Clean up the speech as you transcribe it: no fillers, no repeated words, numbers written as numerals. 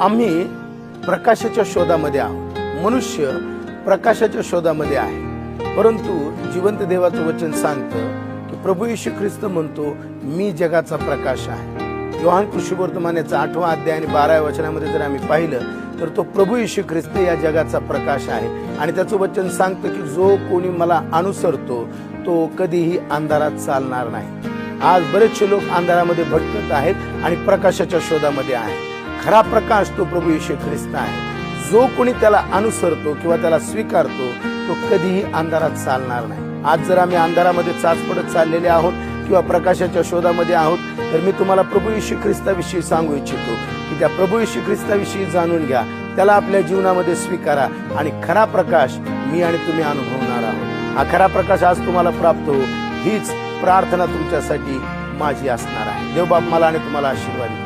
आम्ही प्रकाशाच्या शोधामध्ये आहोत. मनुष्य प्रकाशाच्या शोधामध्ये आहे, परंतु जिवंत देवाचं वचन सांगतं की प्रभू येशू ख्रिस्त म्हणतो, मी जगाचा प्रकाश आहे. योहान कृष्णवर्तमानाचा 8वा अध्याय आणि 12व्या वचनामध्ये जर आम्ही पाहिलं तर तो प्रभू येशू ख्रिस्त या जगाचा प्रकाश आहे. आणि त्याचं वचन सांगतं की जो कोणी मला अनुसरतो तो कधीही अंधारात चालणार नाही. आज बरेचसे लोक अंधारामध्ये भटकत आहेत आणि प्रकाशाच्या शोधामध्ये आहेत. खरा प्रकाश तो प्रभू येशू ख्रिस्त आहे. जो कोणी त्याला अनुसरतो किंवा त्याला स्वीकारतो तो कधीही अंधारात चालणार नाही. आज जर आम्ही अंधारामध्ये चाचपडत चाललेले आहोत किंवा प्रकाशाच्या शोधामध्ये आहोत, तर मी तुम्हाला प्रभू येशू ख्रिस्ताविषयी सांगू इच्छितो की त्या प्रभू येशू ख्रिस्ताविषयी जाणून घ्या, त्याला आपल्या जीवनामध्ये स्वीकारा आणि खरा प्रकाश मी आणि तुम्ही अनुभवणार आहोत. हा खरा प्रकाश आज तुम्हाला प्राप्त हो, हीच प्रार्थना तुमच्यासाठी माझी असणार आहे. देव बाप मला आणि तुम्हाला आशीर्वाद